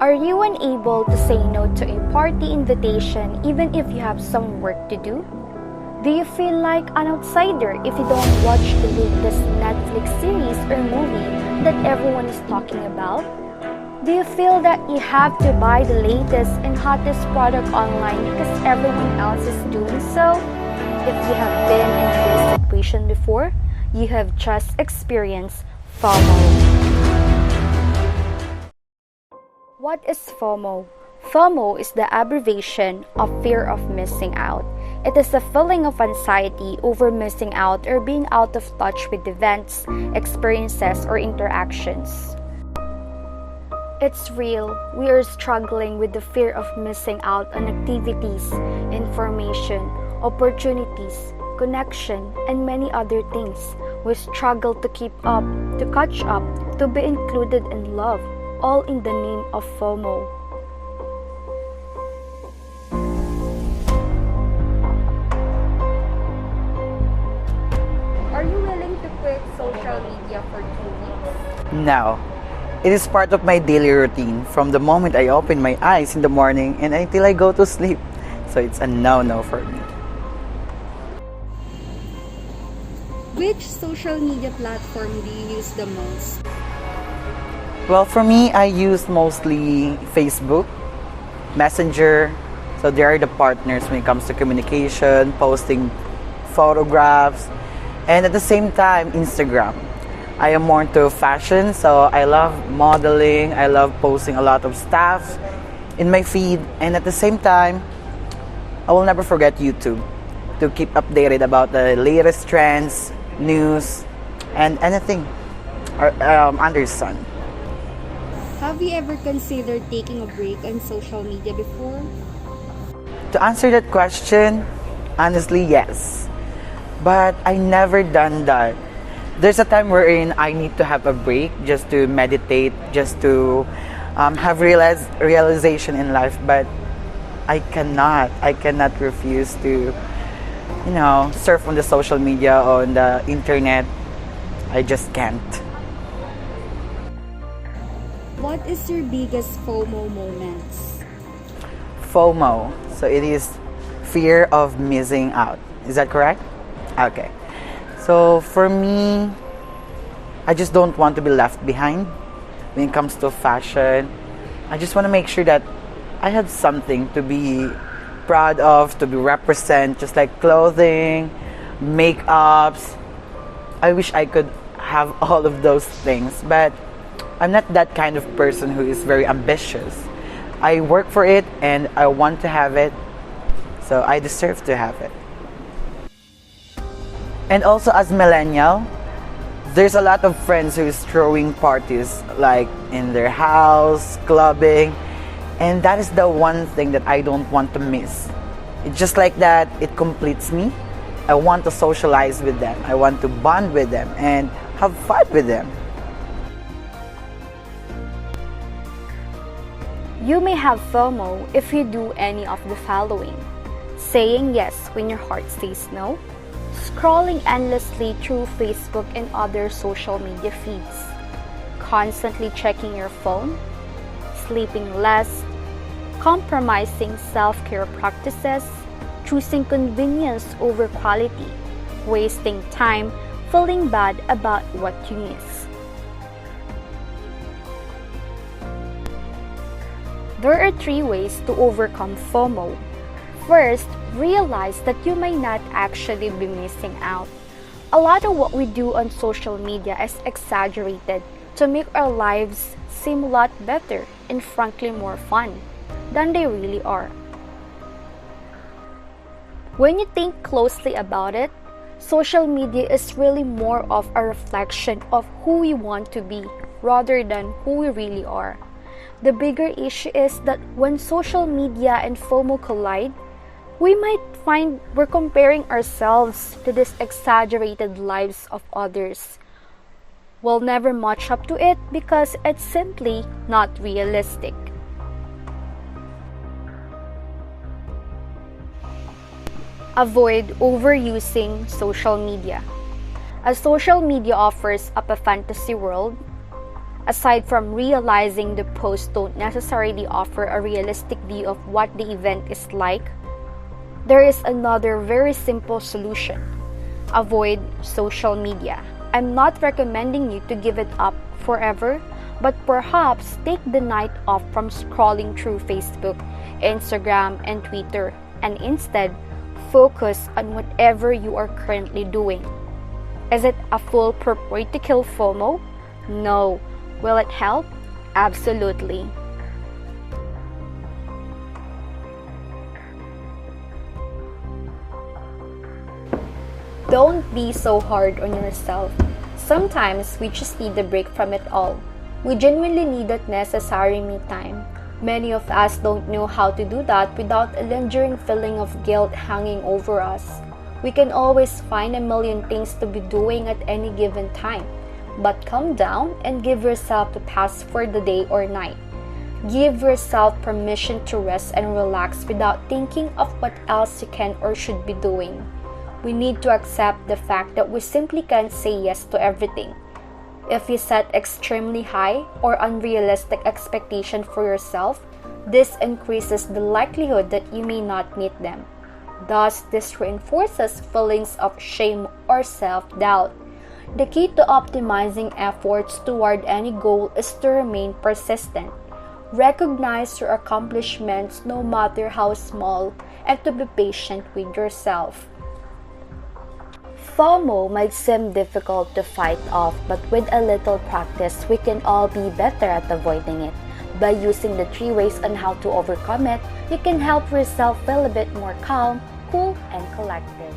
Are you unable to say no to a party invitation even if you have some work to do? Do you feel like an outsider if you don't watch the latest Netflix series or movie that everyone is talking about? Do you feel that you have to buy the latest and hottest product online because everyone else is doing so? If you have been in this situation before, you have just experienced FOMO. What is FOMO? FOMO is the abbreviation of fear of missing out. It is a feeling of anxiety over missing out or being out of touch with events, experiences, or interactions. It's real. We are struggling with the fear of missing out on activities, information, opportunities, connection, and many other things. We struggle to keep up, to catch up, to be included in love, all in the name of FOMO. Are you willing to quit social media for 2 weeks? No. It is part of my daily routine from the moment I open my eyes in the morning and until I go to sleep. So it's a no-no for me. Which social media platform do you use the most? Well, for me, I use mostly Facebook, Messenger. So they are the partners when it comes to communication, posting photographs, and at the same time, Instagram. I am more into fashion, so I love modeling. I love posting a lot of stuff in my feed. And at the same time, I will never forget YouTube to keep updated about the latest trends, news, and anything under the sun. Have you ever considered taking a break on social media before? To answer that question, honestly, yes. But I never done that. There's a time wherein I need to have a break just to meditate, just to have realization in life. But I cannot refuse to, surf on the social media, on the internet. I just can't. What is your biggest FOMO moments? FOMO. So it is fear of missing out. Is that correct? Okay. So for me, I just don't want to be left behind when it comes to fashion. I just want to make sure that I have something to be proud of, to be represent, just like clothing, makeups. I wish I could have all of those things, but I'm not that kind of person who is very ambitious. I work for it and I want to have it, so I deserve to have it. And also as millennial, there's a lot of friends who is throwing parties like in their house, clubbing, and that is the one thing that I don't want to miss. It's just like that, it completes me. I want to socialize with them. I want to bond with them and have fun with them. You may have FOMO if you do any of the following: saying yes when your heart says no, scrolling endlessly through Facebook and other social media feeds, constantly checking your phone, sleeping less, compromising self-care practices, choosing convenience over quality, wasting time, feeling bad about what you miss. There are 3 ways to overcome FOMO. First, realize that you may not actually be missing out. A lot of what we do on social media is exaggerated to make our lives seem a lot better and frankly more fun than they really are. When you think closely about it, social media is really more of a reflection of who we want to be rather than who we really are. The bigger issue is that when social media and FOMO collide, we might find we're comparing ourselves to these exaggerated lives of others. We'll never match up to it because it's simply not realistic. Avoid overusing social media. As social media offers up a fantasy world, Aside from realizing the posts don't necessarily offer a realistic view of what the event is like, there is another very simple solution. Avoid social media. I'm not recommending you to give it up forever, but perhaps take the night off from scrolling through Facebook, Instagram, and Twitter, and instead focus on whatever you are currently doing. Is it a foolproof way to kill FOMO? No. Will it help? Absolutely. Don't be so hard on yourself. Sometimes we just need a break from it all. We genuinely need that necessary me time. Many of us don't know how to do that without a lingering feeling of guilt hanging over us. We can always find a million things to be doing at any given time. But calm down and give yourself a pass for the day or night. Give yourself permission to rest and relax without thinking of what else you can or should be doing. We need to accept the fact that we simply can't say yes to everything. If you set extremely high or unrealistic expectations for yourself, this increases the likelihood that you may not meet them. Thus, this reinforces feelings of shame or self-doubt. The key to optimizing efforts toward any goal is to remain persistent. Recognize your accomplishments no matter how small and to be patient with yourself. FOMO might seem difficult to fight off, but with a little practice, we can all be better at avoiding it. By using the 3 ways on how to overcome it, you can help yourself feel a bit more calm, cool, and collected.